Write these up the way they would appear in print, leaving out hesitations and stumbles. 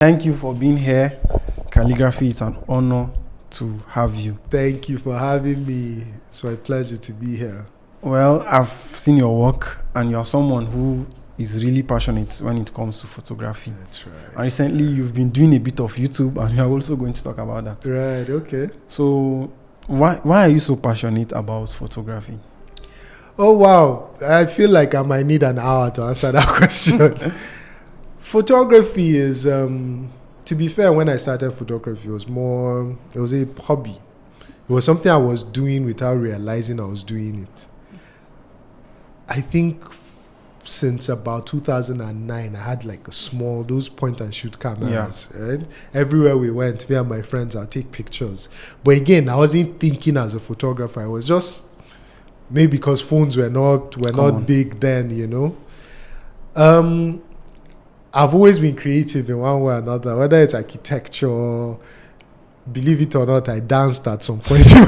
Thank you for being here. Khaleegraphy, it's an honor to have you. Thank you for having me. It's my pleasure to be here. Well, I've seen your work, and you're someone who is really passionate when it comes to photography. That's right. And recently, you've been doing a bit of YouTube, and we are also going to talk about that. Right, okay. So, why are you so passionate about photography? Oh, wow. I feel like I might need an hour to answer that question. Photography is, to be fair, when I started photography, it was a hobby. It was something I was doing without realizing I was doing it. I think since about 2009, I had like those point and shoot cameras, right? Everywhere we went, me and my friends, I'll take pictures. But again, I wasn't thinking as a photographer. I was just, maybe because phones were not big then, you know. I've always been creative in one way or another, whether it's architecture. Believe it or not, I danced at some point. I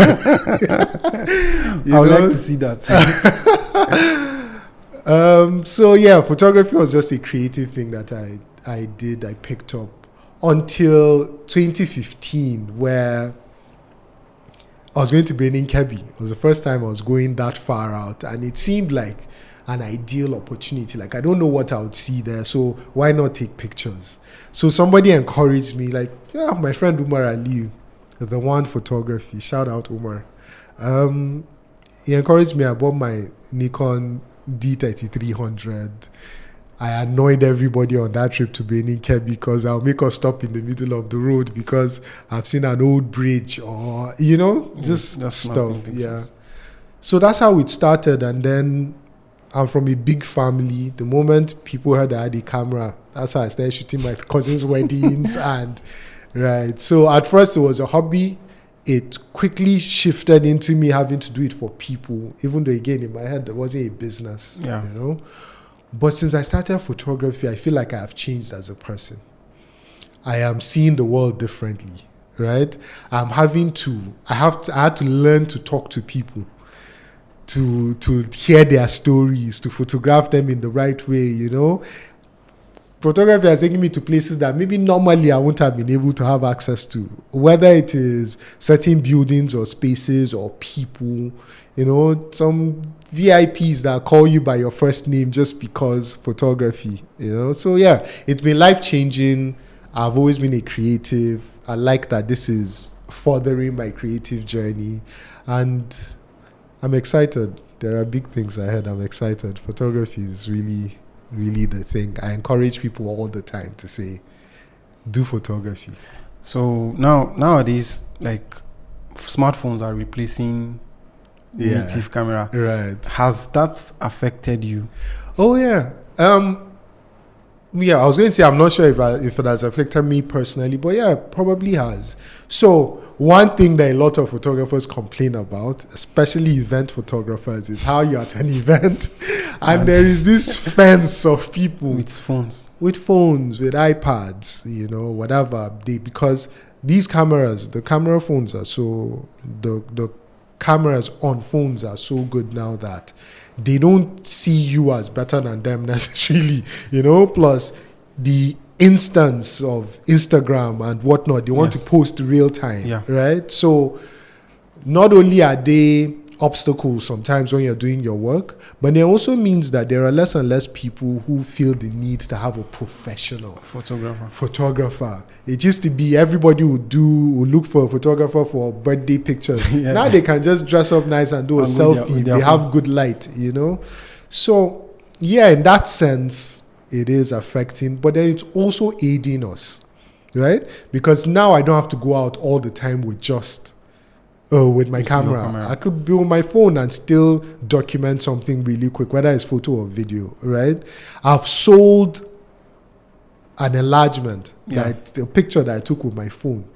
would like to see that. So yeah, photography was just a creative thing that I picked up until 2015, where I was going to Benin Kebbi. It was the first time I was going that far out, and it seemed like an ideal opportunity. Like, I don't know what I would see there, so why not take pictures? So somebody encouraged me, like, yeah, my friend Umar Ali, the one photography, shout out Umar. He encouraged me. I bought my Nikon D3300. I annoyed everybody on that trip to Benin Kebbi because I'll make us stop in the middle of the road because I've seen an old bridge or, you know, just stuff. Yeah. So that's how it started. And then I'm from a big family. The moment people heard I had a camera, that's how I started shooting my cousins' weddings. And right. So at first it was a hobby. It quickly shifted into me having to do it for people, even though again in my head there wasn't a business, you know. But since I started photography, I feel like I have changed as a person. I am seeing the world differently, right? I had to learn to talk to people, to hear their stories, to photograph them in the right way, you know. Photography has taken me to places that maybe normally I wouldn't have been able to have access to, whether it is certain buildings or spaces or people, you know, some VIPs that call you by your first name just because photography, you know. So yeah, it's been life-changing. I've always been a creative. I like that this is furthering my creative journey, and I'm excited. There are big things ahead. I'm excited. Photography is really the thing. I encourage people all the time to say, do photography. So nowadays, like, smartphones are replacing native camera. Right. Has that affected you? Oh yeah. I was going to say I'm not sure if it has affected me personally, but yeah, it probably has. So one thing that a lot of photographers complain about, especially event photographers, is how you're at an event and there is this fence of people with phones, with iPads, you know, whatever. Because these cameras, the camera phones are so, the cameras on phones are so good now that they don't see you as better than them necessarily, you know. Plus the instance of Instagram and whatnot, they want to post real time, right? So not only are they obstacles sometimes when you're doing your work, but it also means that there are less and less people who feel the need to have a professional photographer. It used to be everybody would look for a photographer for birthday pictures. Now they can just dress up nice and do a selfie. They have good light, you know. So yeah, in that sense, it is affecting, but then it's also aiding us, right? Because now I don't have to go out all the time with my camera. I could be on my phone and still document something really quick, whether it's photo or video, right? I've sold an enlargement, a picture that I took with my phone,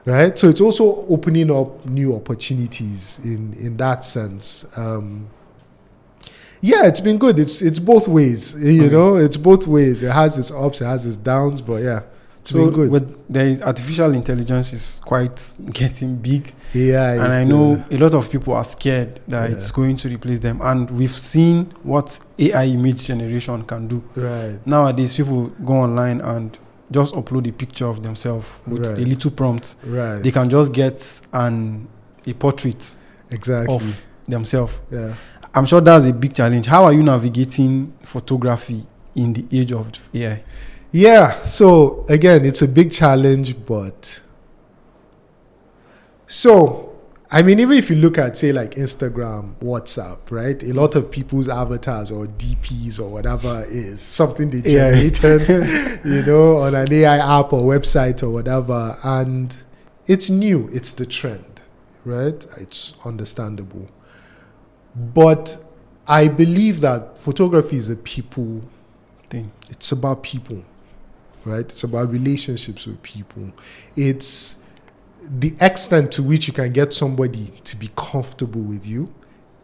right? So it's also opening up new opportunities in that sense. It's been good. It's both ways, you know. It's both ways. It has its ups, it has its downs, but yeah. So the artificial intelligence is quite getting big. Yeah. And I know a lot of people are scared that it's going to replace them. And we've seen what AI image generation can do. Right. Nowadays, people go online and just upload a picture of themselves with Right. a little prompt. Right. They can just get a portrait Exactly. of themselves. Yeah. I'm sure that's a big challenge. How are you navigating photography in the age of AI? Yeah. So again, it's a big challenge, but I mean, even if you look at, say, like Instagram, WhatsApp, right? A lot of people's avatars or DPs or whatever is something they generated, on an AI app or website or whatever. And it's new. It's the trend, right? It's understandable. But I believe that photography is a people Thing. It's about people, right? It's about relationships with people. It's the extent to which you can get somebody to be comfortable with you,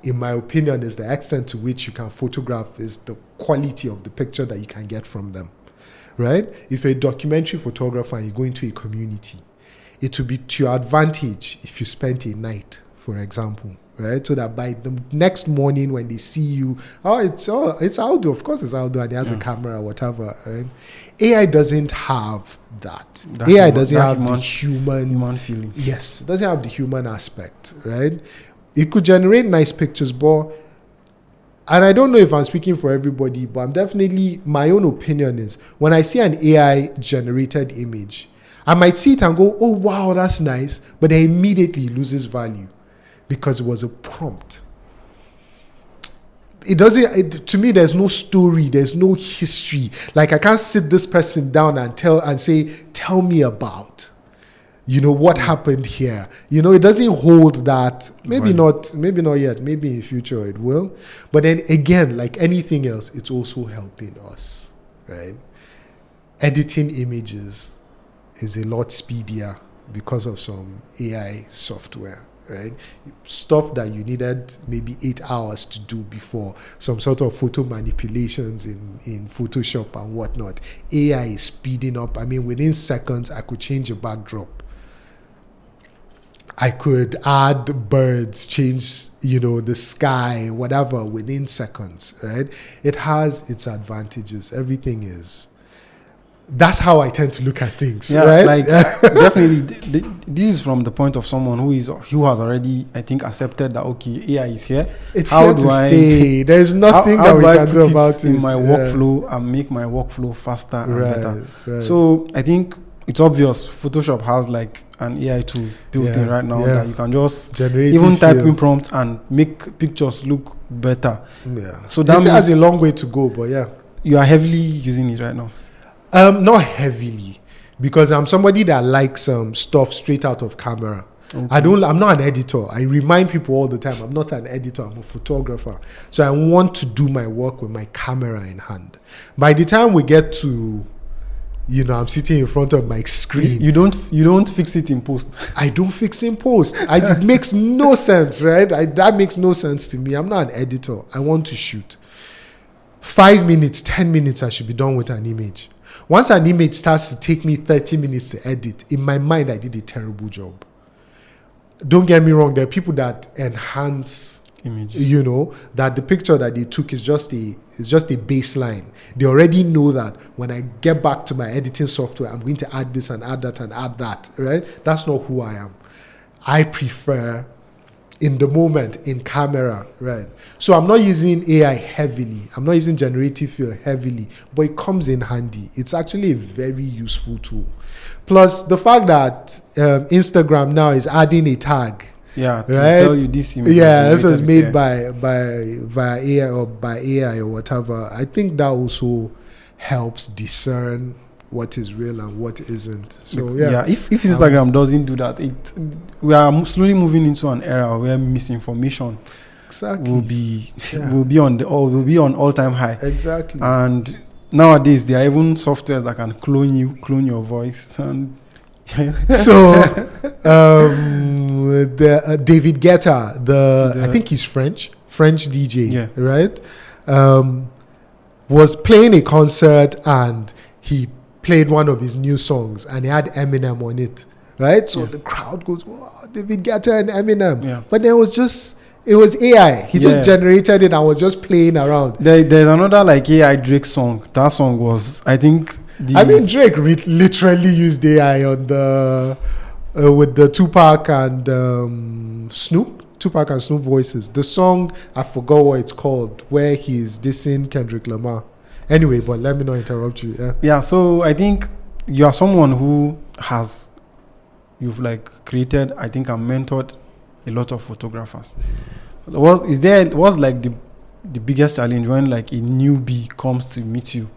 in my opinion, is the extent to which you can photograph is the quality of the picture that you can get from them, right? If you're a documentary photographer and you go into a community, it will be to your advantage if you spent a night, for example, right? So that by the next morning when they see you, it's Aldo, of course it's Aldo, and he has a camera or whatever. Right? AI doesn't have that. AI doesn't have the human feeling. Yes, it doesn't have the human aspect, right? It could generate nice pictures, and I don't know if I'm speaking for everybody, but my own opinion is when I see an AI generated image, I might see it and go, oh wow, that's nice, but then immediately loses value because it was a prompt. To me, there's no story, there's no history. Like I can't sit this person down and say, tell me about, what happened here. It doesn't hold that. Maybe not yet. Maybe in future it will. But then again, like anything else, it's also helping us, right? Editing images is a lot speedier because of some AI software. Right, stuff that you needed maybe 8 hours to do before, some sort of photo manipulations in Photoshop and whatnot. AI is speeding up. I mean, within seconds, I could change a backdrop. I could add birds, change, the sky, whatever, within seconds. Right? It has its advantages. Everything is. That's how I tend to look at things. Yeah, right? like definitely. This is from the point of someone who has already, I think, accepted that okay, AI is here. It's here to stay. There's nothing that we can do about it in my workflow and make my workflow faster and better. Right. So I think it's obvious. Photoshop has like an AI tool built in right now that you can just even type in prompt and make pictures look better. Yeah. So that has a long way to go, but yeah, you are heavily using it right now. Not heavily, because I'm somebody that likes stuff straight out of camera. Okay. I'm not an editor. I remind people all the time, I'm not an editor, I'm a photographer. So I want to do my work with my camera in hand. By the time we get to, I'm sitting in front of my screen. You don't fix it in post. I don't fix in post. It makes no sense, right? That makes no sense to me. I'm not an editor. I want to shoot. 5 minutes, 10 minutes, I should be done with an image. Once an image starts to take me 30 minutes to edit, in my mind, I did a terrible job. Don't get me wrong. There are people that enhance images. That the picture that they took is just a baseline. They already know that when I get back to my editing software, I'm going to add this and add that and add that, right? That's not who I am. I prefer in the moment, in camera, right? So I'm not using AI heavily. I'm not using generative fill heavily, but it comes in handy. It's actually a very useful tool. Plus, the fact that Instagram now is adding a tag. Yeah, to right? tell you this image. Yeah, this was made by AI or whatever. I think that also helps discern what is real and what isn't. So if Instagram doesn't do that, we are slowly moving into an era where misinformation will be on all-time high. Exactly. And nowadays there are even softwares that can clone your voice. And so David Guetta, I think he's French DJ, right? Was playing a concert and he played one of his new songs and he had Eminem on it, right? So the crowd goes, wow, David Guetta and Eminem. Yeah. But it was AI. He just generated it and was just playing around. There's another like AI Drake song. That song was, I think, I mean, Drake literally used AI on the with the Tupac and Tupac and Snoop voices. The song, I forgot what it's called, where he's dissing Kendrick Lamar. Anyway, but let me not interrupt you. Yeah. So I think you are someone who you've like created, I think, and mentored a lot of photographers. What's like the biggest challenge when like a newbie comes to meet you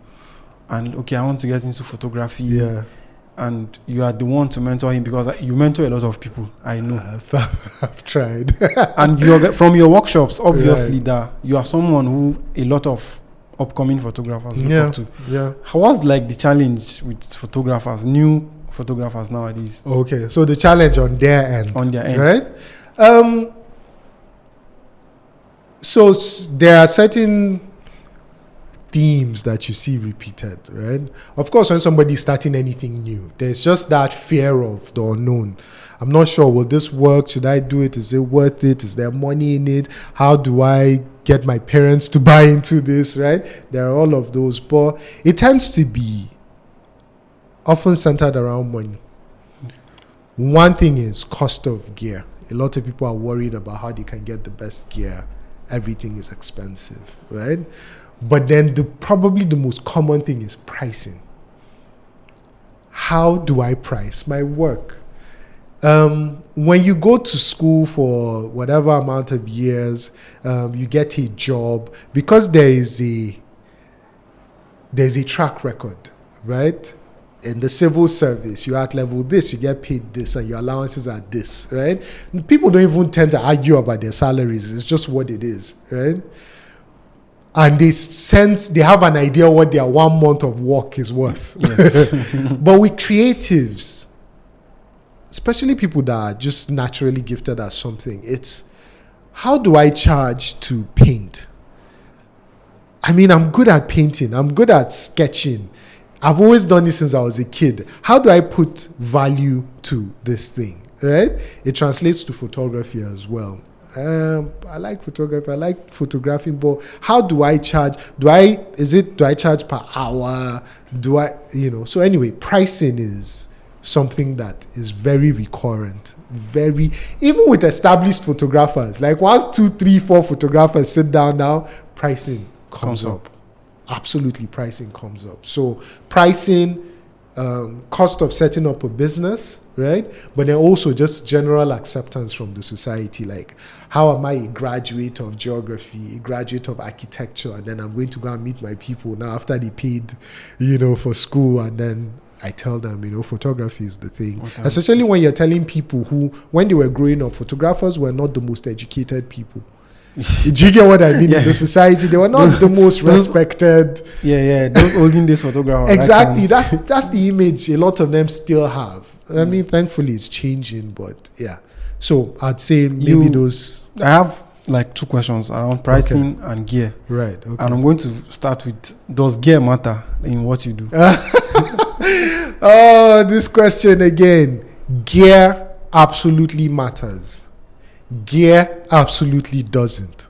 and okay, I want to get into photography? Yeah. And you are the one to mentor him, because you mentor a lot of people, I know. I've tried. And from your workshops, obviously, that you are someone who a lot of upcoming photographers look up to. Yeah. What's like the challenge with photographers, new photographers nowadays? Okay, so the challenge on their end. Right? So there are certain themes that you see repeated, right? Of course, when somebody's starting anything new, there's just that fear of the unknown. I'm not sure, will this work? Should I do it? Is it worth it? Is there money in it? How do I get my parents to buy into this, right? There are all of those, but it tends to be often centered around money. One thing is cost of gear. A lot of people are worried about how they can get the best gear. Everything is expensive, right? But then probably the most common thing is pricing. How do I price my work? When you go to school for whatever amount of years, you get a job, because there's a track record, right? In the civil service, you're at level this, you get paid this, and your allowances are this, right? People don't even tend to argue about their salaries. It's just what it is, right? And they have an idea what their 1 month of work is worth. Yes. But with creatives, especially people that are just naturally gifted at something, it's how do I charge to paint? I mean, I'm good at painting. I'm good at sketching. I've always done this since I was a kid. How do I put value to this thing, right? It translates to photography as well. I like photography. I like photographing, but how do I charge? Do I charge per hour? So anyway, pricing is something that is very recurrent. Even with established photographers, like once 2, 3, 4 photographers sit down now, pricing comes up. Absolutely, pricing comes up. So pricing, cost of setting up a business, right? But then also just general acceptance from the society. Like, how am I a graduate of geography, a graduate of architecture, and then I'm going to go and meet my people now after they paid, for school, and then I tell them, photography is the thing. Okay. Especially when you're telling people who, when they were growing up, photographers were not the most educated people. Do you get what I mean? In the society, they were not the most respected. Those olden days photographers. Exactly. That's the image a lot of them still have. I mean, thankfully it's changing, but yeah. So I'd say maybe those. I have like 2 questions around pricing and gear. Right. Okay. And I'm going to start with, does gear matter in what you do? Oh, this question again. Gear absolutely matters. Gear absolutely doesn't.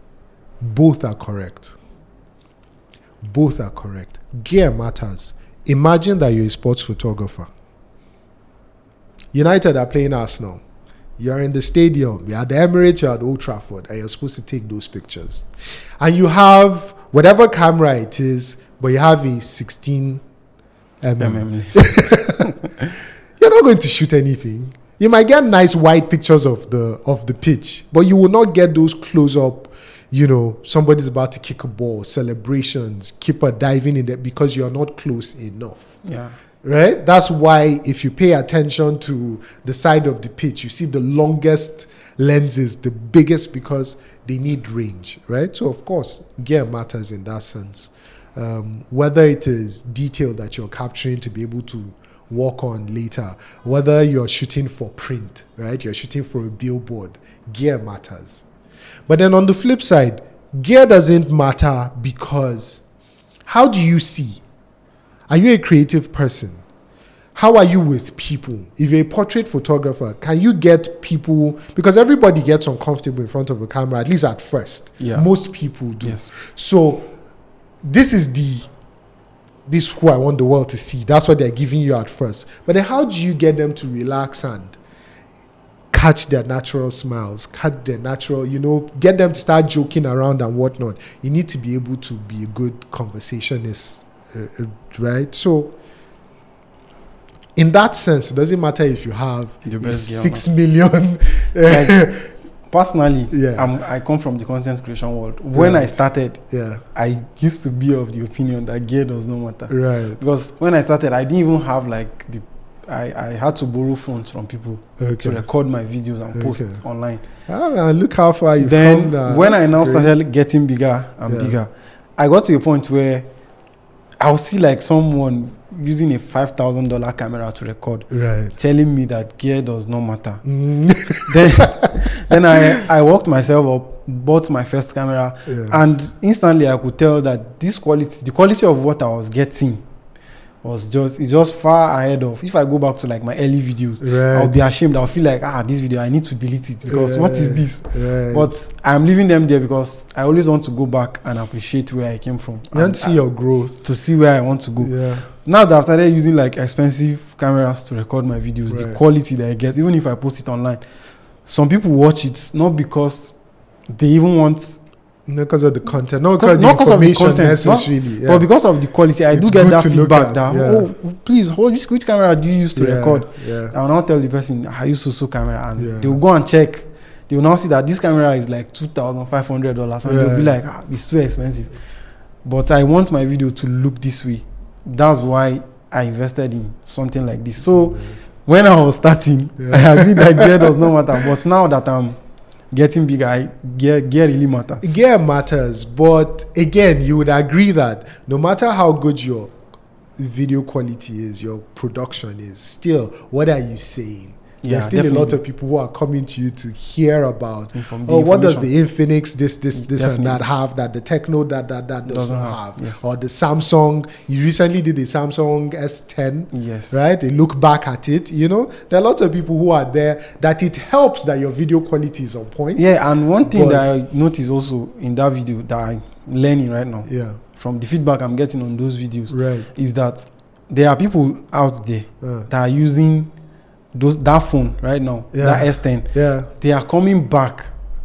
Both are correct. Gear matters. Imagine that you're a sports photographer. United are playing Arsenal. You're in the stadium. You're at the Emirates, you're at Old Trafford, and you're supposed to take those pictures. And you have whatever camera it is, but you have a 16 mm. You're not going to shoot anything. You might get nice wide pictures of the pitch, but you will not get those close-up, somebody's about to kick a ball, celebrations, keeper diving in there, because you're not close enough. Yeah. Right? That's why if you pay attention to the side of the pitch, you see the longest lenses, the biggest, because they need range, right? So, of course, gear matters in that sense. Whether it is detail that you're capturing to be able to work on later, whether you're shooting for print, right? You're shooting for a billboard, gear matters. But then on the flip side, gear doesn't matter, because how do you see? Are you a creative person? How are you with people? If you're a portrait photographer, can you get people, because everybody gets uncomfortable in front of a camera, at least at first. Yeah. Most people do. Yes. So this is the this is who I want the world to see. That's what they're giving you at first. But then how do you get them to relax and catch their natural smiles, catch their natural, get them to start joking around and whatnot? You need to be able to be a good conversationist, right? So in that sense, it doesn't matter if you have 6 million. Personally, I come from the content creation world. When I started, I used to be of the opinion that gear does not matter. Right. Because when I started, I didn't even have like I had to borrow phones from people to record my videos and post online. Look how far you've come now. When I now started getting bigger and bigger, I got to a point where I'll see like someone using a $5,000 camera to record, telling me that gear does not matter. Then I worked myself up, bought my first camera, and instantly I could tell that the quality of what I was getting was just far ahead of. If I go back to like my early videos, I'll be ashamed. I'll feel like this video I need to delete it because what is this? But I'm leaving them there because I always want to go back and appreciate where I came from. You want to see your growth, to see where I want to go. Now that I've started using like expensive cameras to record my videos, the quality that I get, even if I post it online, some people watch it not because they even want. Not because of the content, not because of the content necessarily, but because of the quality. I do get that feedback that, please, which camera do you use to record? I will now tell the person, I use so camera, and they will go and check. They will now see that this camera is like $2,500, and they'll be like, it's too expensive. But I want my video to look this way. That's why I invested in something like this. So when I was starting, I agreed that gear does not matter. But now that I'm getting bigger, gear really matters. Gear matters, but again, you would agree that no matter how good your video quality is, your production is, still, what are you saying? There's still definitely a lot of people who are coming to you to hear about, what does the Infinix this and that have that the Techno that does not have? Or the Samsung, you recently did the Samsung S10, right? They look back at it, there are lots of people who are there that it helps that your video quality is on point. And one thing that I noticed also in that video that I'm learning right now, from the feedback I'm getting on those videos, is that there are people out there that are using that phone right now, that S10, they are coming back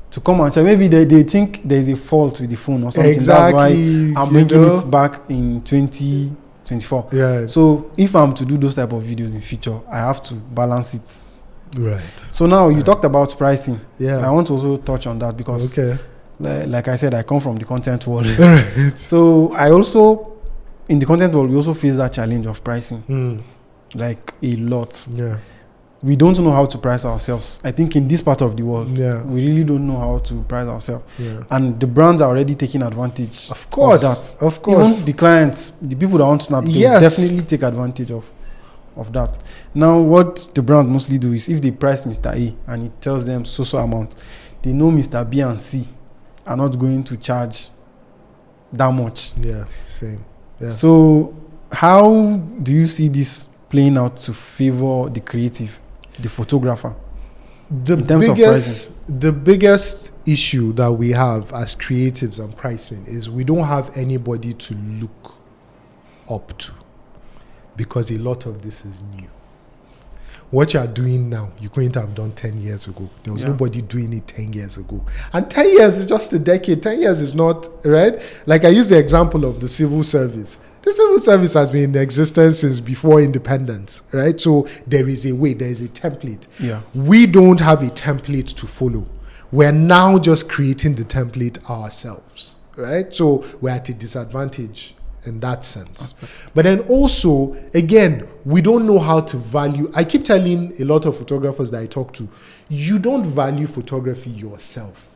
to come and say maybe they think there's a fault with the phone or something. That's why I'm bringing it back in 2024. So if I'm to do those type of videos in future, I have to balance it. So now you talked about pricing. I want to also touch on that because like I said, I come from the content world. So I also, in the content world, we also face that challenge of pricing, like a lot. We don't know how to price ourselves. I think in this part of the world, we really don't know how to price ourselves. And the brands are already taking advantage of that. Of course. Even the clients, the people that want Snap, they definitely take advantage of that. Now, what the brand mostly do is if they price Mr. A and it tells them so amount, they know Mr. B and C are not going to charge that much. Same. So how do you see this playing out to favor the creative, the photographer, in terms of pricing? The biggest issue that we have as creatives and pricing is we don't have anybody to look up to, because a lot of this is new. What you are doing now, you couldn't have done 10 years ago. There was nobody doing it 10 years ago. And 10 years is just a decade. 10 years is not, right? Like I use the example of the civil service. The civil service has been in existence since before independence, right? So there is a way, there is a template. We don't have a template to follow. We're now just creating the template ourselves, right? So we're at a disadvantage in that sense. But then also, again, we don't know how to value. I keep telling a lot of photographers that I talk to, you don't value photography yourself.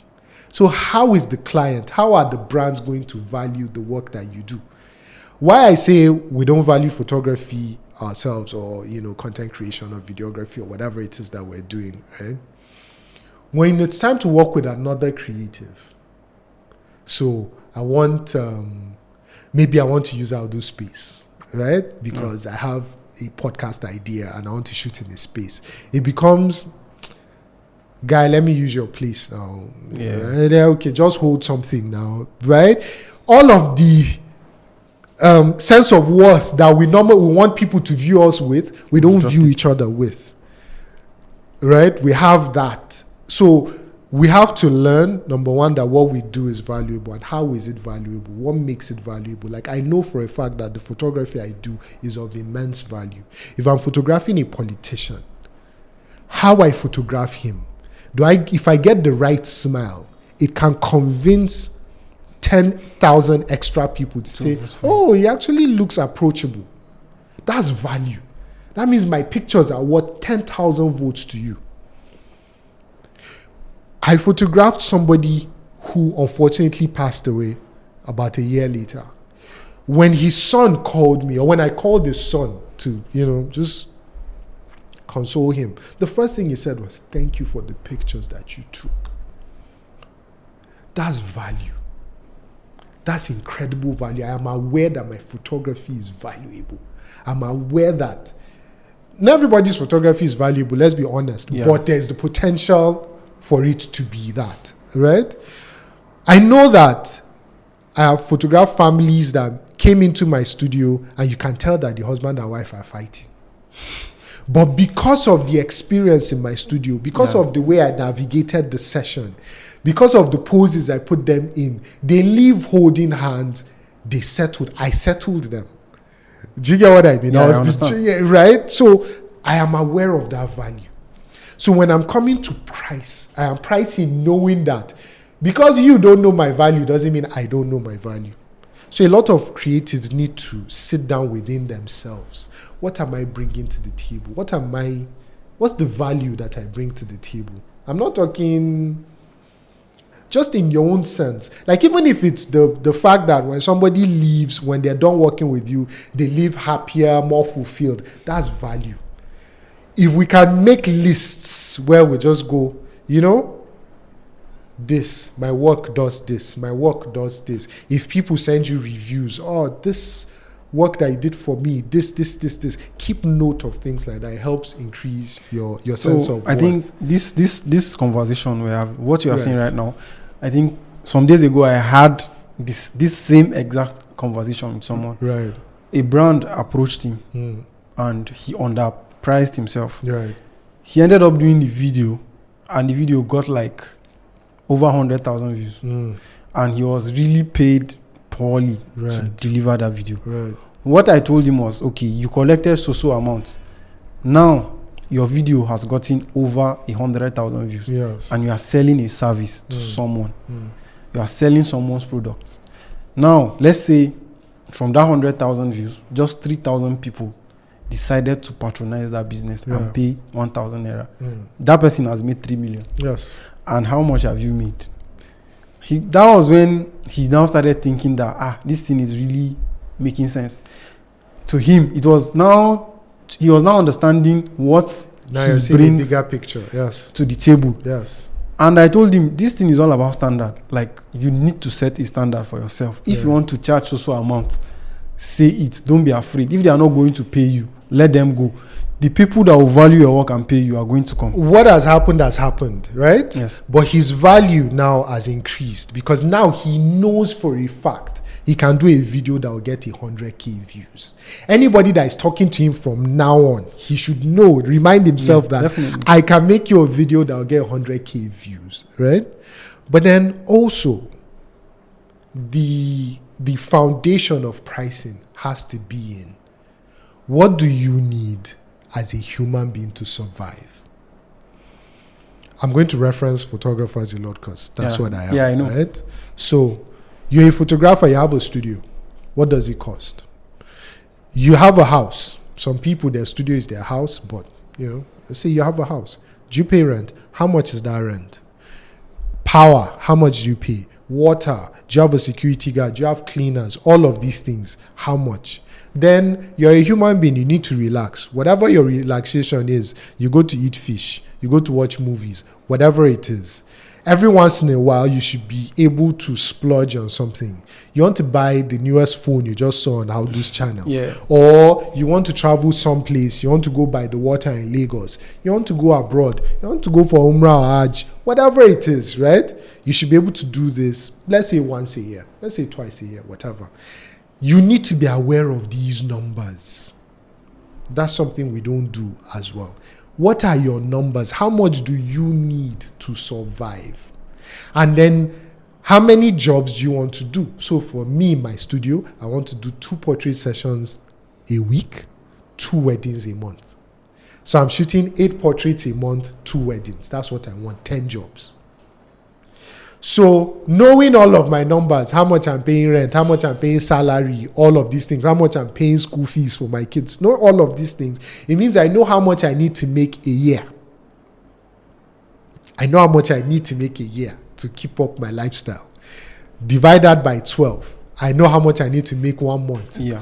So how is the client, how are the brands going to value the work that you do? Why I say we don't value photography ourselves, or content creation or videography or whatever it is that we're doing, right? When it's time to work with another creative, so I want maybe I want to use Outdo Space, right? Because I have a podcast idea and I want to shoot in a space. It becomes, guy, let me use your place now. Okay, just hold something now, right? All of the sense of worth that we want people to view us with, we don't view each other with. Right? We have that. So we have to learn, number one, that what we do is valuable. And how is it valuable? What makes it valuable? Like, I know for a fact that the photography I do is of immense value. If I'm photographing a politician, how I photograph him, if I get the right smile, it can convince 10,000 extra people to say, oh, he actually looks approachable. That's value. That means my pictures are worth 10,000 votes to you. I photographed somebody who unfortunately passed away about a year later. When his son called me, or when I called his son to, just console him, the first thing he said was, thank you for the pictures that you took. That's value. That's incredible value. I am aware that my photography is valuable. I'm aware that not everybody's photography is valuable, let's be honest, but there's the potential for it to be that, right? I know that I have photographed families that came into my studio and you can tell that the husband and wife are fighting. But because of the experience in my studio, because of the way I navigated the session, because of the poses I put them in, they leave holding hands, I settled them. Do you get what I mean? Yeah, I understand. Right? So I am aware of that value. So when I'm coming to price, I am pricing knowing that because you don't know my value doesn't mean I don't know my value. So a lot of creatives need to sit down within themselves. What am I bringing to the table? What's the value that I bring to the table? I'm not talking just in your own sense. Like, even if it's the fact that when somebody leaves, when they're done working with you, they leave happier, more fulfilled, that's value. If we can make lists where we just go, this, my work does this, my work does this. If people send you reviews, this work that you did for me, this, keep note of things like that. It helps increase your sense of worth. I think this conversation we have, what you are saying right now, I think some days ago I had this same exact conversation with someone. Right. A brand approached him and he underpriced himself. Right. He ended up doing the video and the video got like over 100,000 views. And he was really paid poorly to deliver that video. Right. What I told him was, okay, you collected so amount. Now your video has gotten over 100,000 views. Yes. And you are selling a service to someone. You are selling someone's products. Now, let's say from that 100,000 views, just 3,000 people decided to patronize that business and pay 1,000 naira. That person has made 3 million. Yes. And how much have you made? That was when he now started thinking that this thing is really making sense. To him, he was now understanding what now he you're seeing brings a bigger picture. Yes. to the table. Yes. And I told him, this thing is all about standard. Like, you need to set a standard for yourself. If you want to charge so amount, say it. Don't be afraid. If they are not going to pay you, let them go. The people that will value your work and pay you are going to come. What has happened, right? Yes. But his value now has increased because now he knows for a fact he can do a video that will get 100,000 views. Anybody that is talking to him from now on, he should remind himself that definitely. I can make you a video that will get 100,000 views, right? But then also, the foundation of pricing has to be in what do you need as a human being to survive? I'm going to reference photographers a lot because that's what I am. Yeah, I know. Right? So, you're a photographer, you have a studio. What does it cost? You have a house. Some people, their studio is their house, but, let's say you have a house. Do you pay rent? How much is that rent? Power, how much do you pay? Water, do you have a security guard? Do you have cleaners? All of these things, how much? Then you're a human being, you need to relax. Whatever your relaxation is, you go to eat fish, you go to watch movies, whatever it is. Every once in a while, you should be able to splurge on something. You want to buy the newest phone you just saw on Howdo's channel. Yeah. Or you want to travel someplace. You want to go by the water in Lagos. You want to go abroad. You want to go for Umrah or Hajj. Whatever it is, right? You should be able to do this, let's say once a year. Let's say twice a year, whatever. you need to be aware of these numbers. That's something we don't do as well. What are your numbers? How much do you need to survive? And then how many jobs do you want to do? So for me, in my studio, I want to do 2 portrait sessions a week, 2 weddings a month. So I'm shooting 8 portraits a month, 2 weddings. That's what I want, 10 jobs. So knowing all of my numbers, how much I'm paying rent, how much I'm paying salary, all of these things, how much I'm paying school fees for my kids, know all of these things, it means I know how much I need to make a year. I know how much I need to make a year to keep up my lifestyle. Divide that by 12. I know how much I need to make 1 month. Yeah.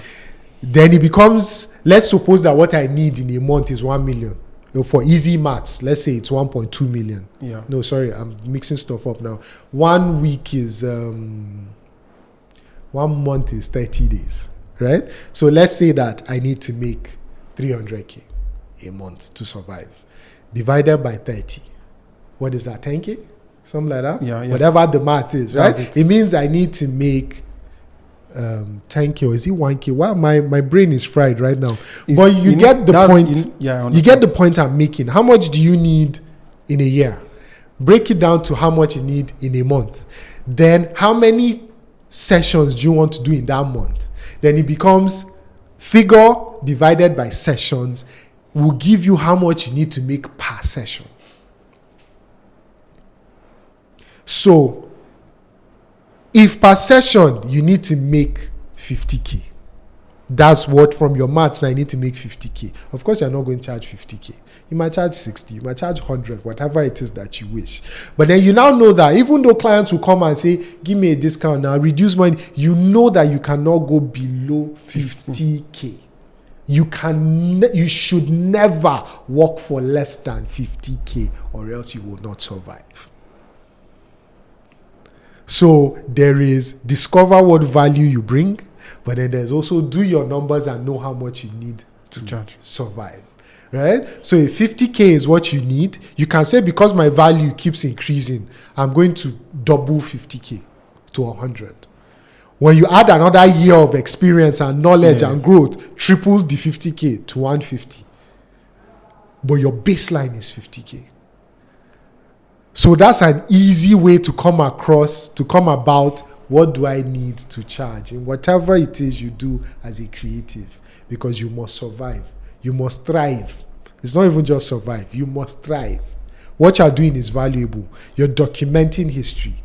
Then it becomes, let's suppose that what I need in a month is 1 million. For easy maths, let's say it's 1.2 million. Yeah. No, sorry, I'm mixing stuff up now. 1 week is 1 month is 30 days, right? So let's say that I need to make 300k a month to survive. Divided by 30. What is that, 10k? Something like that? Yeah, yes. Whatever the math is, right? It means I need to make 10k, or is it 1k? Wow, my brain is fried right now. But you get the point. You get the point I'm making. How much do you need in a year? Break it down to how much you need in a month. Then how many sessions do you want to do in that month? Then it becomes figure divided by sessions will give you how much you need to make per session. So if per session you need to make 50k, that's what from your maths now you need to make 50k. Of course, you're not going to charge 50k. You might charge 60, you might charge 100, whatever it is that you wish. But then you now know that even though clients will come and say, give me a discount now, reduce money, you know that you cannot go below 50k. You should never work for less than 50k, or else you will not survive. So there is discover what value you bring, but then there's also do your numbers and know how much you need to charge, survive, right? So if 50k is what you need, you can say, because my value keeps increasing, I'm going to double 50k to 100. When you add another year of experience and knowledge and growth, triple the 50k to 150. But your baseline is 50k. So that's an easy way to come about what do I need to charge in whatever it is you do as a creative, because you must survive. You must thrive. It's not even just survive. You must thrive. What you're doing is valuable. You're documenting history.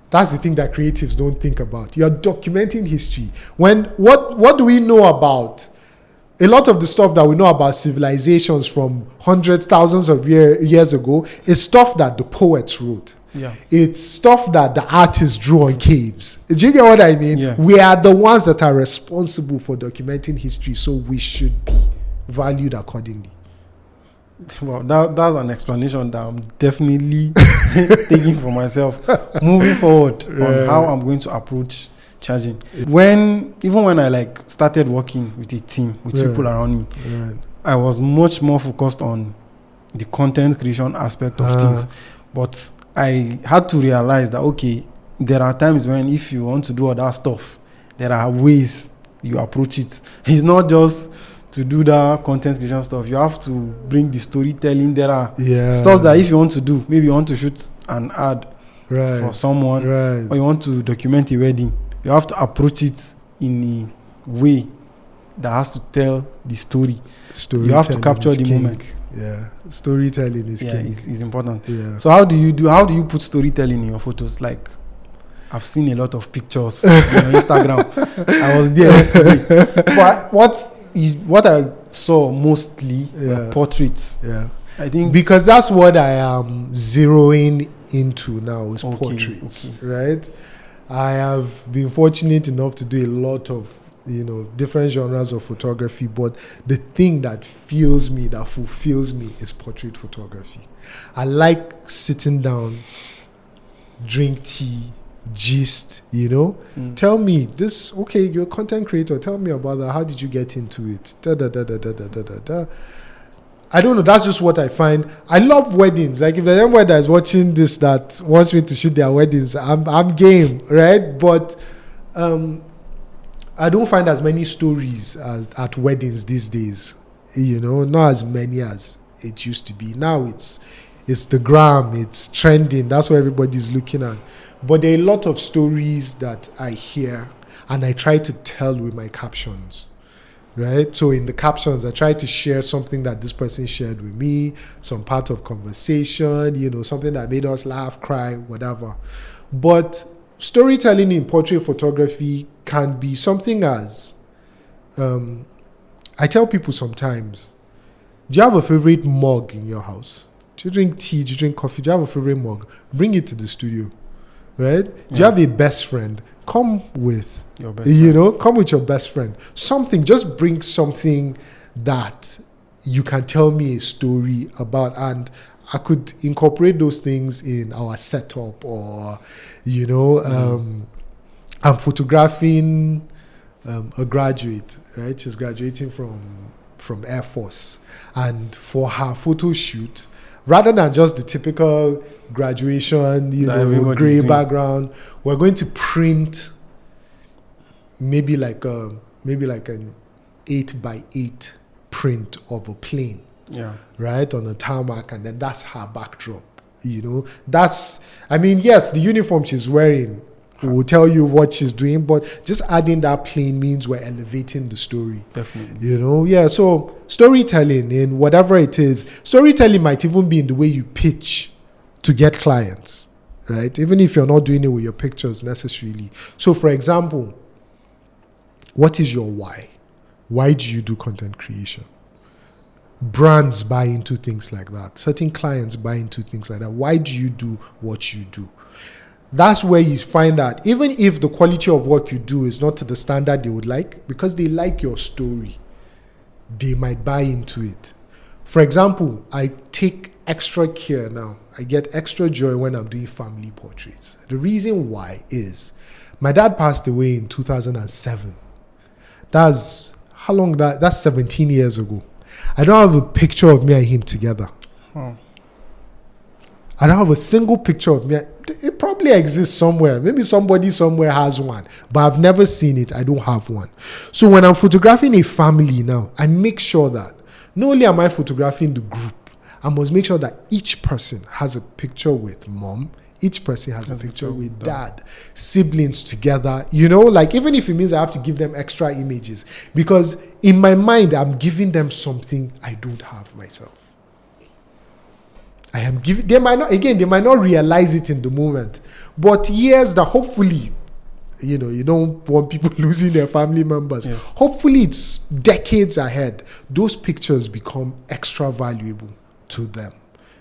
That's the thing that creatives don't think about. You're documenting history. What do we know about? A lot of the stuff that we know about civilizations from hundreds, thousands of years ago is stuff that the poets wrote. Yeah. It's stuff that the artists drew on caves. Do you get what I mean? Yeah. We are the ones that are responsible for documenting history, so we should be valued accordingly. Well, that's an explanation that I'm definitely taking for myself. Moving forward on how I'm going to approach charging. Even when I started working with a team, with people around me, I was much more focused on the content creation aspect of things. But I had to realize that, okay, there are times when if you want to do all that stuff, there are ways you approach it. It's not just to do that content creation stuff. You have to bring the storytelling. There are stuff that if you want to do, maybe you want to shoot an ad for someone, or you want to document a wedding, you have to approach it in a way that has to tell the story. You have to capture the moment. Yeah, storytelling is king. It's important. Yeah. So how do you put storytelling in your photos? Like, I've seen a lot of pictures on your Instagram. I was there yesterday. But what I saw mostly were portraits. Yeah. I think because that's what I am zeroing into now is portraits, right? I have been fortunate enough to do a lot of different genres of photography, but the thing that fulfills me is portrait photography. I like sitting down, drink tea, gist, Tell me this, okay, you're a content creator, tell me about that. How did you get into it? I don't know, that's just what I find. I love weddings. Like, if there's anyone that is watching this that wants me to shoot their weddings, I'm game, right? But I don't find as many stories as at weddings these days. Not as many as it used to be. Now it's the gram, it's trending. That's what everybody's looking at. But there are a lot of stories that I hear and I try to tell with my captions, right? So in the captions, I try to share something that this person shared with me, some part of conversation, something that made us laugh, cry, whatever. But storytelling in portrait photography can be something as, I tell people sometimes, do you have a favorite mug in your house? Do you drink tea? Do you drink coffee? Do you have a favorite mug? Bring it to the studio, right? Do you have a best friend? Come with your best friend. Come with your best friend. Something, just bring something that you can tell me a story about, and I could incorporate those things in our setup, or, I'm photographing a graduate, right? She's graduating from Air Force, and for her photo shoot, rather than just the typical graduation, gray background, we're going to print maybe like an 8x8 print of a plane, right, on a tarmac, and then that's her backdrop. Yes, the uniform she's wearing will tell you what she's doing, but just adding that plane means we're elevating the story. Definitely. So storytelling in whatever it is, storytelling might even be in the way you pitch to get clients, right? Even if you're not doing it with your pictures necessarily. So for example, what is your why? Why do you do content creation? Brands buy into things like that. Certain clients buy into things like that. Why do you do what you do? That's where you find that even if the quality of what you do is not to the standard they would like, because they like your story, they might buy into it. For example, I take extra care now. I get extra joy when I'm doing family portraits. The reason why is my dad passed away in 2007. That's how long that's 17 years ago. I don't have a picture of me and him together. I don't have a single picture of me. It probably exists somewhere. Maybe somebody somewhere has one, but I've never seen it. I don't have one. So when I'm photographing a family now, I make sure that not only am I photographing the group, I must make sure that each person has a picture with mom, each person has a picture with dad, siblings together, even if it means I have to give them extra images, because in my mind, I'm giving them something I don't have myself. I am giving, they might not realize it in the moment, but years that hopefully, you don't want people losing their family members. Yes. Hopefully it's decades ahead. Those pictures become extra valuable to them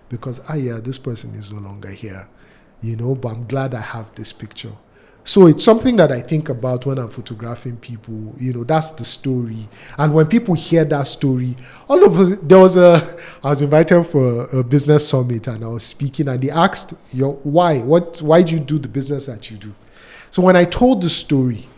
because, this person is no longer here, but I'm glad I have this picture. So it's something that I think about when I'm photographing people. That's the story. And when people hear that story, I was invited for a business summit and I was speaking and they asked, why do you do the business that you do? So when I told the story,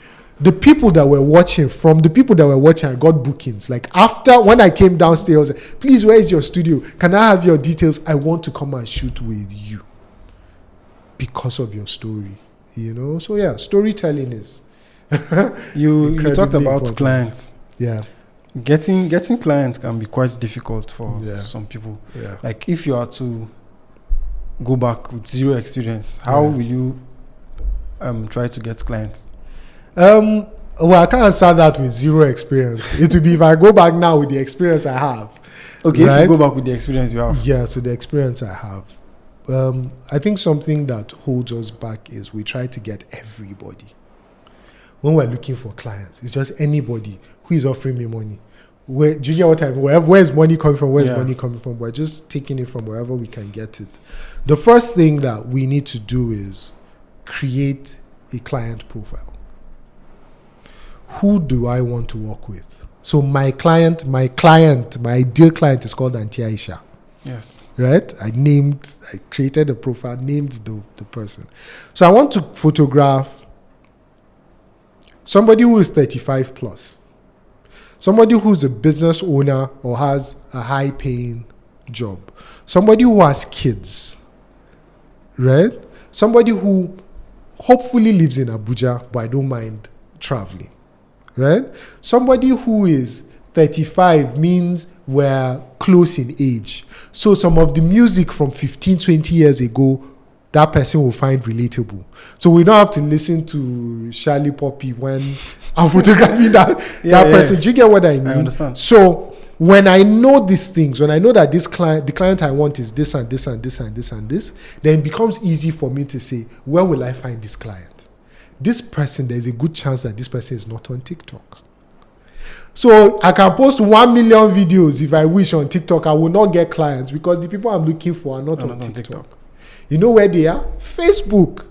the people that were watching, I got bookings. Like when I came downstairs, I was like, please, where is your studio? Can I have your details? I want to come and shoot with you because of your story. So storytelling is you talked about important. Clients. Getting clients can be quite difficult for some people. Like if you are to go back with zero experience, how will you try to get clients? Well, I can't answer that with zero experience. It will be if I go back now with the experience I have. Okay, right? If you go back with the experience you have. So the experience I have. I think something that holds us back is we try to get everybody. When we're looking for clients, it's just anybody who is offering me money. Do you get what I mean? Where's money coming from? Where's money coming from? We're just taking it from wherever we can get it. The first thing that we need to do is create a client profile. Who do I want to work with? So my ideal client is called Auntie Aisha. Yes. Right? I created a profile, named the person. So I want to photograph somebody who is 35 plus, somebody who's a business owner or has a high paying job, somebody who has kids, right? Somebody who hopefully lives in Abuja, but I don't mind traveling, right? Somebody who is 35 means we're close in age. So some of the music from 15, 20 years ago, that person will find relatable. So we don't have to listen to Charlie Poppy when I'm photographing that person. Do you get what I mean? I understand. So when I know these things, when I know that the client I want is this and this and this and this and this, then it becomes easy for me to say, where will I find this client? This person, there's a good chance that this person is not on TikTok. So I can post 1 million videos if I wish on TikTok. I will not get clients because the people I'm looking for are not on TikTok. You know where they are? Facebook.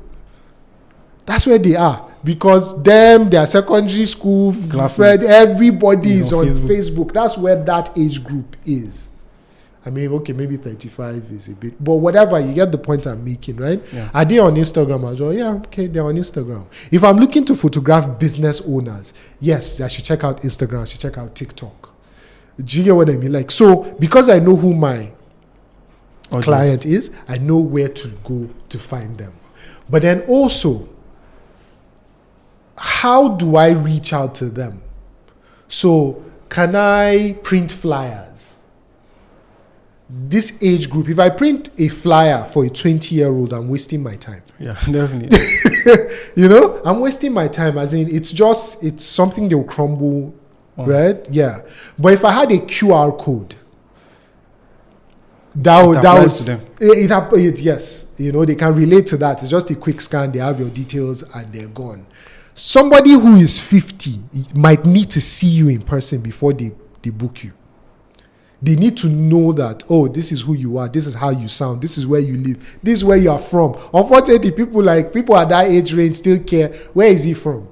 That's where they are. Because their secondary school friend, everybody is on Facebook. That's where that age group is. I mean, okay, maybe 35 is a bit, but whatever, you get the point I'm making, right? Yeah. Are they on Instagram as well? Yeah, okay, they're on Instagram. If I'm looking to photograph business owners, yes, I should check out Instagram, I should check out TikTok. Do you get what I mean? Like, so because I know who my client is, I know where to go to find them. But then also, how do I reach out to them? So can I print flyers? This age group, if I print a flyer for a 20-year-old, I'm wasting my time. Yeah, definitely. You know, I'm wasting my time, as in it's something they'll crumble, right? Yeah. But if I had a QR code, yes, you know, they can relate to that. It's just a quick scan, they have your details and they're gone. Somebody who is 50 might need to see you in person before they book you. They need to know that, oh, this is who you are, this is how you sound, this is where you live, this is where you are from. Unfortunately, people at that age range still care, where is he from?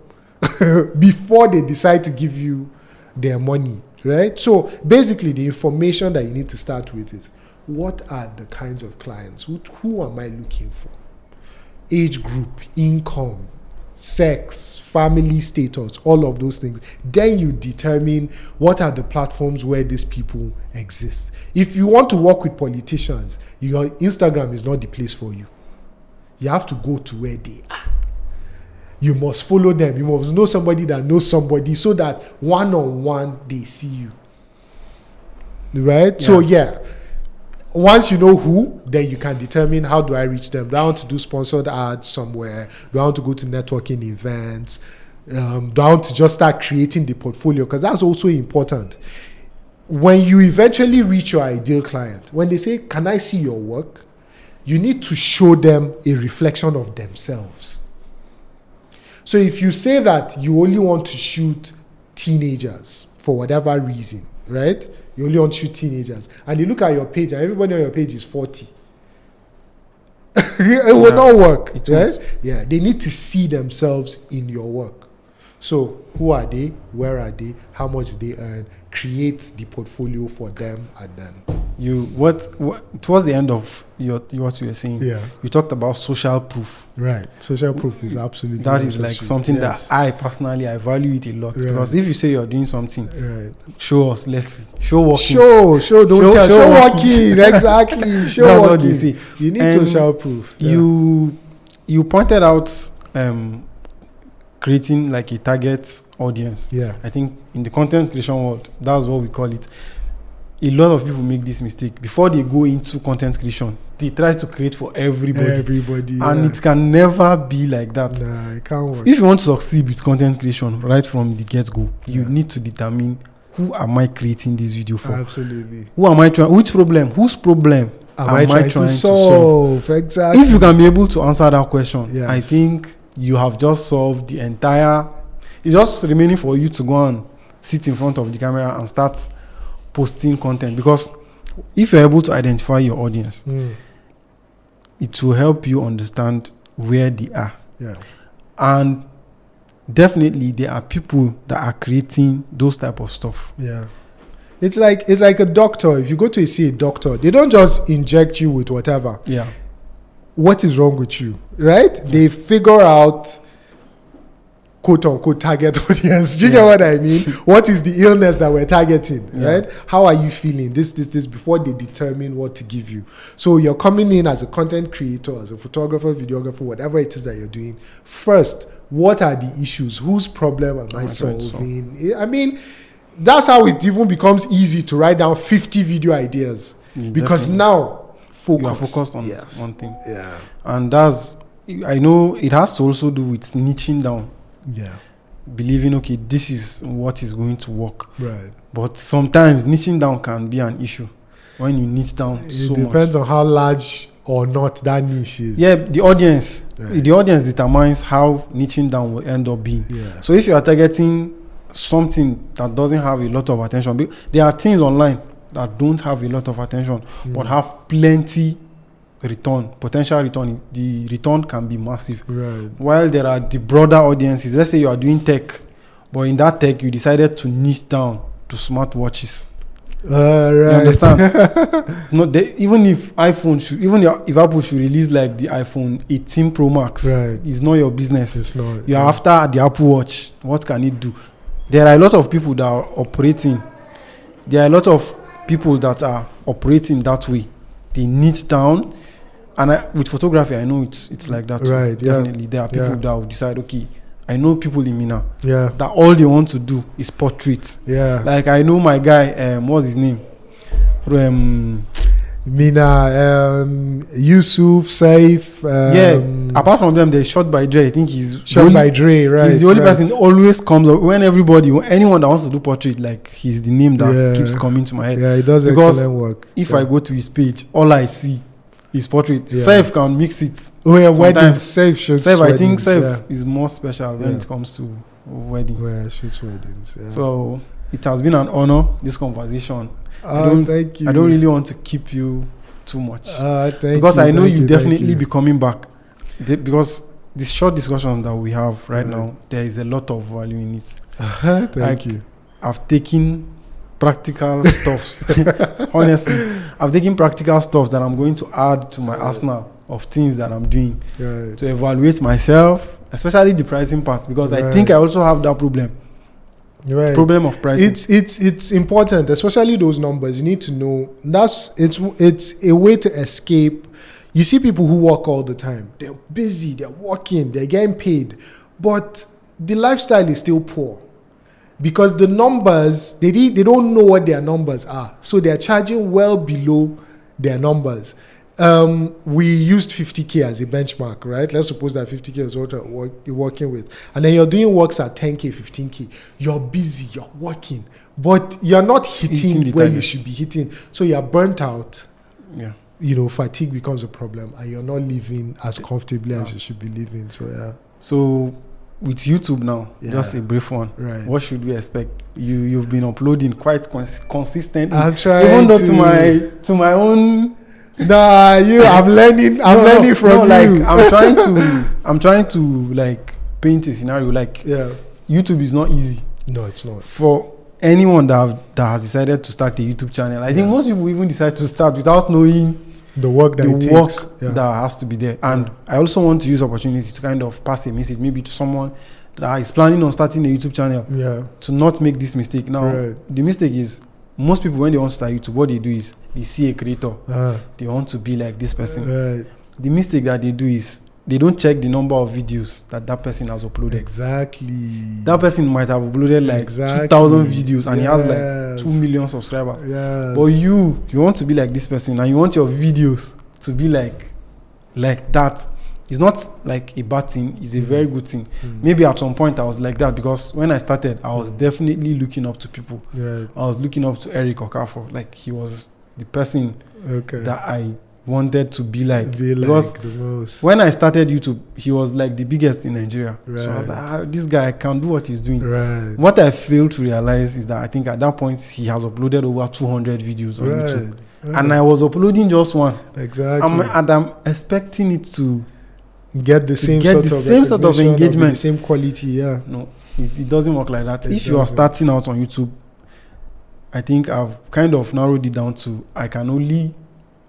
Before they decide to give you their money, right? So basically, the information that you need to start with is, what are the kinds of clients? Who am I looking for? Age group, income, sex, family status, all of those things. Then you determine what are the platforms where these people exist. If you want to work with politicians, your Instagram is not the place for you. You have to go to where they are. You must follow them. You must know somebody that knows somebody so that one-on-one they see you. Right? Yeah. So yeah. Once you know who, then you can determine, how do I reach them? Do I want to do sponsored ads somewhere? Do I want to go to networking events? Do I want to just start creating the portfolio? Because that's also important. When you eventually reach your ideal client, when they say, can I see your work? You need to show them a reflection of themselves. So if you say that you only want to shoot teenagers for whatever reason, right? You only want to shoot teenagers. And you look at your page and everybody on your page is 40. It will not work. Right? Yeah, they need to see themselves in your work. So who are they? Where are they? How much they earn? Create the portfolio for them, and then towards the end of what you were saying, you talked about social proof. Right. Social proof is absolutely that necessary. Is like something that I personally value it a lot, because if you say you're doing something, show us, let's show working. Show working. Exactly. Show that's working. What they say. You need social proof. You pointed out creating like a target audience. Yeah. I think in the content creation world, that's what we call it. A lot of people make this mistake. Before they go into content creation, they try to create for everybody. And it can never be like that. Nah, it can't work. If you want to succeed with content creation right from the get-go, you need to determine, who am I creating this video for? Absolutely. Who am I trying? Which problem? Whose problem am I trying to solve? Exactly. If you can be able to answer that question, I think you have just solved the entire. It's just remaining for you to go and sit in front of the camera and start posting content. Because if you're able to identify your audience, it will help you understand where they are. Yeah. And definitely there are people that are creating those type of stuff. Yeah. It's like a doctor. If you go to see a doctor, they don't just inject you with whatever. Yeah. What is wrong with you, right? Yes. They figure out quote-unquote target audience. Do you get what I mean? What is the illness that we're targeting, right? How are you feeling? This, before they determine what to give you. So you're coming in as a content creator, as a photographer, videographer, whatever it is that you're doing. First, what are the issues? Whose problem am I solving? I mean, that's how it even becomes easy to write down 50 video ideas. Because now, you are focused on one thing. Yeah. And I know it has to also do with niching down. Yeah. Believing, okay, this is what is going to work. Right. But sometimes niching down can be an issue when you niche down so much. It depends on how large or not that niche is. Yeah, the audience determines how niching down will end up being. Yeah. So if you are targeting something that doesn't have a lot of attention, there are things online that don't have a lot of attention but have plenty potential return. The return can be massive. Right. While there are the broader audiences, let's say you are doing tech, but in that tech you decided to niche down to smartwatches. Right. You understand? Even if if Apple should release like the iPhone 18 Pro Max, it's not your business. It's not. You're after the Apple Watch. What can it do? There are a lot of people that are operating. There are a lot of people that are operating that way. They niche down. And with photography, I know it's like that too. Right, definitely. There are people that will decide, okay, I know people in Mina that all they want to do is portraits. Yeah. Like I know my guy, what's his name? Mina, Yusuf, Saif. Apart from them, they're shot by Dre. I think he's shot by Dre, right? He's the only person always comes up when anyone that wants to do portrait, like he's the name that keeps coming to my head. Yeah, he does excellent work. If I go to his page, all I see is portrait. Saif can mix it. Oh yeah, weddings. Saif I think Saif is more special when it comes to weddings. Yeah, shoots weddings. Yeah. So it has been an honor, this conversation. Thank you. I don't really want to keep you too much. Because I know you definitely be coming back. Because the short discussion that we have right now, there is a lot of value in it. Thank you. I've taken practical stuffs. Honestly, I've taken practical stuff that I'm going to add to my arsenal of things that I'm doing to evaluate myself, especially the pricing part, because I think I also have that problem. Right. Problem of pricing. It's important, especially those numbers. You need to know it's a way to escape. You see people who work all the time. They're busy, they're working, they're getting paid, but the lifestyle is still poor because the numbers they don't know what their numbers are, so they're charging well below their numbers. We used 50K as a benchmark, right? Let's suppose that 50K is what you're working with. And then you're doing works at 10K, 15K. You're busy, you're working, but you're not hitting where you should be hitting. So you're burnt out. Yeah. Fatigue becomes a problem and you're not living as comfortably as you should be living. So, So with YouTube now, just a brief one. Right. What should we expect? You've been uploading quite consistently. I'm trying even though to my own... Nah, I'm learning from you. Like I'm trying to like paint a scenario. Like YouTube is not easy. No, it's not. For anyone that has decided to start a YouTube channel, I think most people even decide to start without knowing the work that has to be there. And I also want to use opportunity to kind of pass a message maybe to someone that is planning on starting a YouTube channel to not make this mistake. Now, the mistake is most people, when they want to start YouTube, what they do is they see a creator. They want to be like this person. The mistake that they do is they don't check the number of videos that person has uploaded. Exactly. That person might have uploaded like 2,000 videos and he has like 2 million subscribers. But you want to be like this person and you want your videos to be like that. It's not like a bad thing. It's a very good thing. Maybe at some point I was like that because when I started, I was definitely looking up to people. I was looking up to Eric Okafor. Like he was the person that I wanted to be like. Because the most. When I started YouTube, he was like the biggest in Nigeria. So I was like, this guy can do what he's doing. What I failed to realize is that I think at that point he has uploaded over 200 videos on YouTube. And I was uploading just one. Exactly. I'm expecting it to get the same sort of engagement, the same quality. No, it doesn't work like that. If you are starting out on YouTube, I think I've kind of narrowed it down to I can only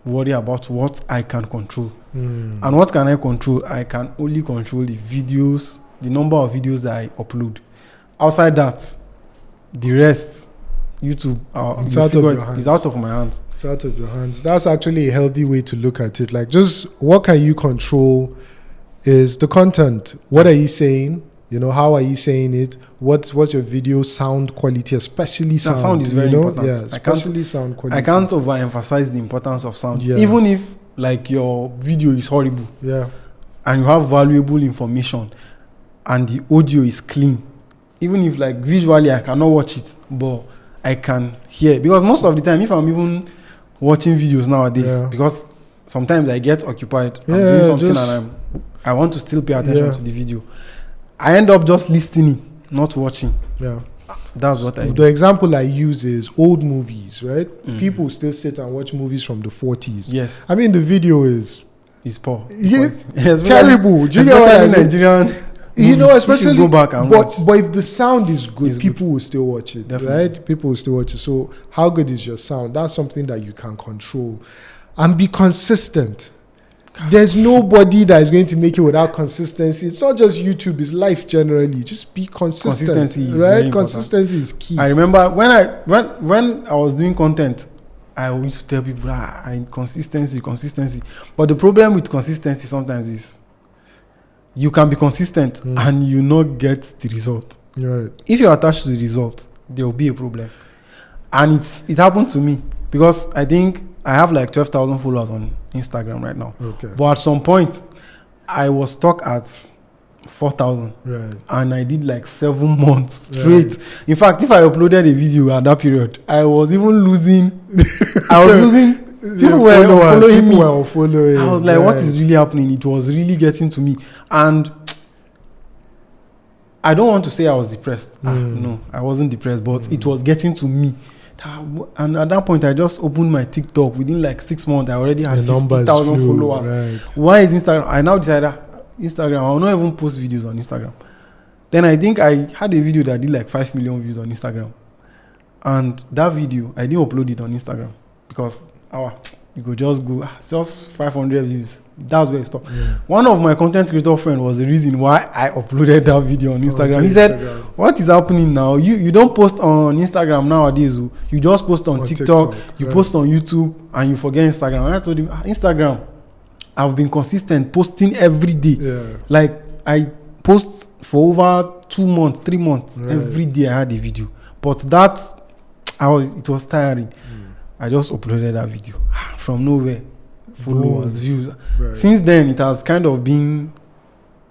worry about what I can control. And what can I control? I can only control the videos the number of videos that I upload. Outside that, the rest, YouTube, it's out of your hands. It's out of my hands. It's out of your hands. That's actually a healthy way to look at it. Like, just what can you control is the content. What are you saying? You know, how are you saying it? What's your video sound quality, especially sound? Sound is very important. Yeah, especially sound quality. I can't overemphasize the importance of sound. Yeah. Even if like your video is horrible, yeah, and you have valuable information, and the audio is clean, even if like visually I cannot watch it, but I can hear, because most of the time, if I'm even watching videos nowadays, because sometimes I get occupied, I'm doing something and I want to still pay attention to the video. I end up just listening, not watching. Yeah. That's what I do. The example I use is old movies, right? People still sit and watch movies from the 40s. Yes. I mean, the video is poor. Terrible. Especially Nigerian. You know, especially go back and but if the sound is good, people will still watch it. Definitely. Right? People will still watch it. So how good is your sound? That's something that you can control. And be consistent. There's nobody that is going to make it without consistency. It's not just YouTube, it's life generally. Just be consistent. Consistency is right? Consistency is key. I remember when I was doing content, I used to tell people consistency. But the problem with consistency sometimes is you can be consistent and you not get the result. Right. If you're attached to the result, there will be a problem. And it happened to me, because I think I have like 12,000 followers on Instagram right now. Okay. But at some point, I was stuck at 4,000. Right. And I did like 7 months straight. Right. In fact, if I uploaded a video at that period, I was even losing. People were following me. I was like, what is really happening? It was really getting to me. And I don't want to say I was depressed. No, I wasn't depressed, but it was getting to me. And at that point, I just opened my TikTok. Within like 6 months, I already had 50,000 followers. Right. Why is Instagram? I now decided Instagram, I will not even post videos on Instagram. Then I think I had a video that did like 5 million views on Instagram. And that video, I didn't upload it on Instagram because you could just go, it's just 500 views. That's where it stopped. Yeah. One of my content creator friend was the reason why I uploaded that video on Instagram. He said, what is happening now? You don't post on Instagram nowadays. You just post on TikTok. You post on YouTube and you forget Instagram. And I told him, Instagram, I've been consistent posting every day. Yeah. Like I post for over 2 months, 3 months. Right. Every day I had a video. But it was tiring. I just uploaded that video from nowhere. Followers, views. Right. Since then, it has kind of been,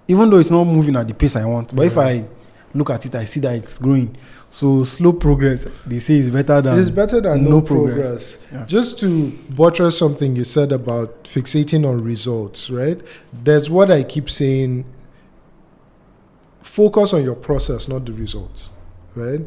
even though it's not moving at the pace I want, but if I look at it, I see that it's growing. So slow progress, they say, is better than no progress. Yeah. Just to buttress something you said about fixating on results, right? There's what I keep saying: focus on your process, not the results, right?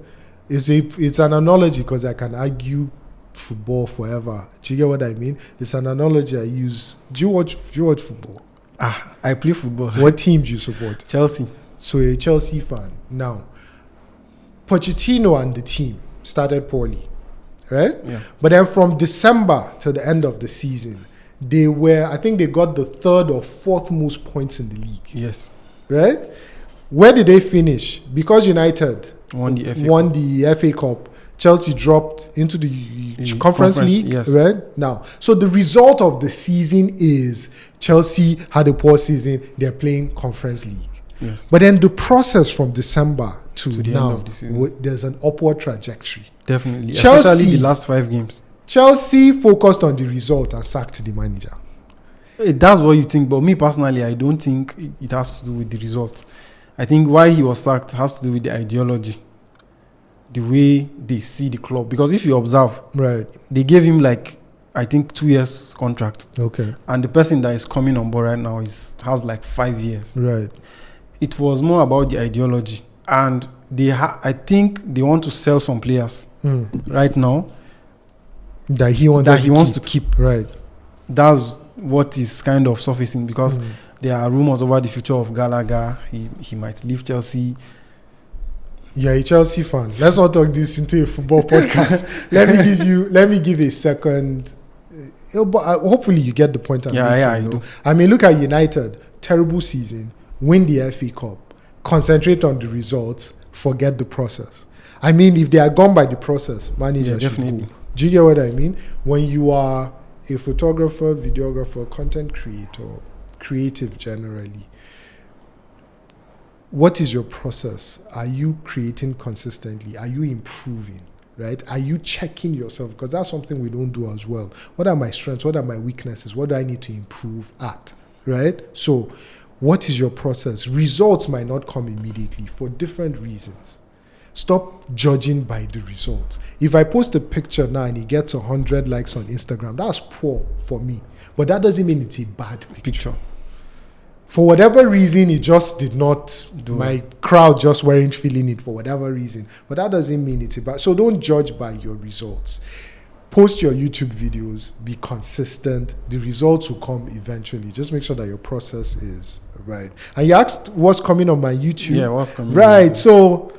It's an analogy because I can argue football forever. Do you get what I mean? It's an analogy I use. Do you watch football? I play football. What team do you support? Chelsea. So you're a Chelsea fan. Now, Pochettino and the team started poorly, right? Yeah. But then from December to the end of the season, I think they got the 3rd or 4th most points in the league. Yes. Right? Where did they finish? Because United won the FA Cup. Chelsea dropped into the Conference League, yes. Right? Now, so the result of the season is Chelsea had a poor season. They're playing Conference League. Yes. But then the process from December to the now, end of the season, there's an upward trajectory. Definitely. Especially the last 5 games. Chelsea focused on the result and sacked the manager. That's what you think. But me personally, I don't think it has to do with the result. I think why he was sacked has to do with the ideology. The way they see the club, because if you observe, right, they gave him like I think 2 years contract. Okay. And the person that is coming on board right now has like 5 years. Right. It was more about the ideology, and I think they want to sell some players right now that he wants to keep. Right. That's what is kind of surfacing, because there are rumors over the future of Gallagher. He might leave Chelsea. You're a Chelsea fan. Let's not talk this into a football podcast. Let me give a second. Hopefully you get the point I'm making. I do. I mean, look at United. Terrible season. Win the FA Cup. concentrate on the results, forget the process. I mean, if they are gone by the process, managers should go. Do you get what I mean? When you are a photographer, videographer, content creator, creative generally, what is your process? Are you creating consistently? Are you improving? Right? Are you checking yourself? Because that's something we don't do as well. What are my strengths? What are my weaknesses? What do I need to improve at? Right? So, what is your process? Results might not come immediately for different reasons. Stop judging by the results. If I post a picture now and it gets 100 likes on Instagram, that's poor for me. But that doesn't mean it's a bad picture. For whatever reason, it just did not, my crowd just weren't feeling it for whatever reason. But that doesn't mean it's a bad. So don't judge by your results. Post your YouTube videos, be consistent. The results will come eventually. Just make sure that your process is right. And you asked what's coming on my YouTube. Yeah, what's coming. Right. So,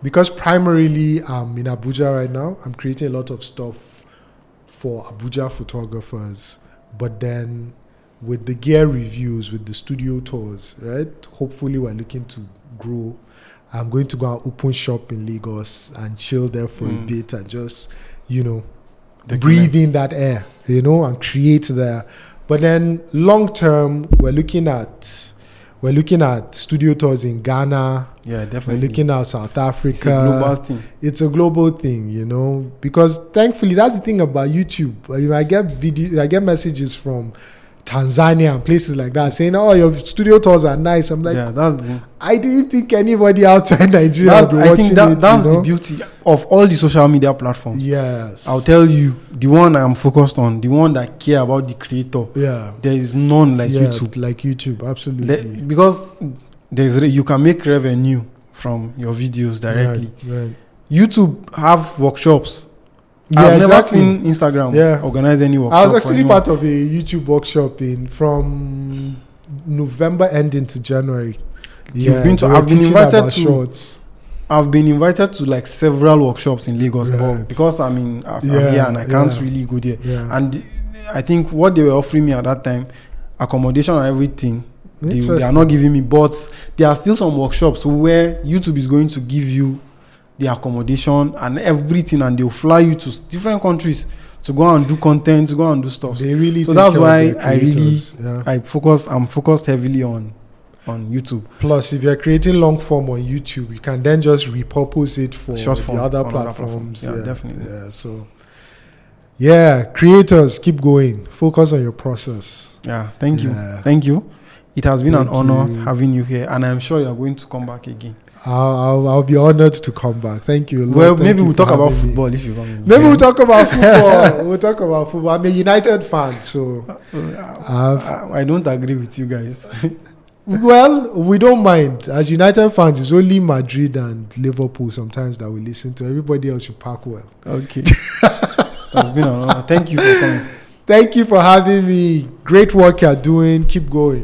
because primarily I'm in Abuja right now, I'm creating a lot of stuff for Abuja photographers. But then with the gear reviews, with the studio tours, right? Hopefully we're looking to grow. I'm going to go and open shop in Lagos and chill there for a bit and just, breathe in that air, and create there. But then long term, we're looking at studio tours in Ghana. Yeah, definitely. We're looking at South Africa. It's a global thing. It's a global thing, because thankfully that's the thing about YouTube. I get messages from Tanzania and places like that saying, "Oh, your studio tours are nice." I'm like, yeah, I didn't think anybody outside Nigeria would be watching it. That's the beauty of all the social media platforms. Yes, I'll tell you, the one I'm focused on, the one that care about the creator. Yeah, there is none like YouTube. Like YouTube, absolutely. Because you can make revenue from your videos directly. Right. YouTube have workshops. Yeah, I've never exactly. seen Instagram organize any workshop. I was actually part of a YouTube workshop from November ending to January. You've been to? I've been invited to like several workshops in Lagos, but because I'm here and I can't really go there. Yeah. And I think what they were offering me at that time, accommodation and everything, they are not giving me. But there are still some workshops where YouTube is going to give you the accommodation and everything, and they'll fly you to different countries to go and do content, to go and do stuff. They really. So that's why I'm focused heavily on YouTube. Plus, if you're creating long form on YouTube, you can then just repurpose it for short form, the other platforms. Yeah, definitely. Yeah, so creators, keep going. Focus on your process. Yeah, thank you. It has been an honor having you here, and I'm sure you're going to come back again. I'll be honored to come back. Thank you. Well, maybe we'll talk about football if you come in. Maybe we'll talk about football. I'm a United fan, so I don't agree with you guys. Well, we don't mind. As United fans, it's only Madrid and Liverpool sometimes that we listen to. Everybody else, you park well. Okay. That's been an honor. Thank you for coming. Thank you for having me. Great work you're doing. Keep going.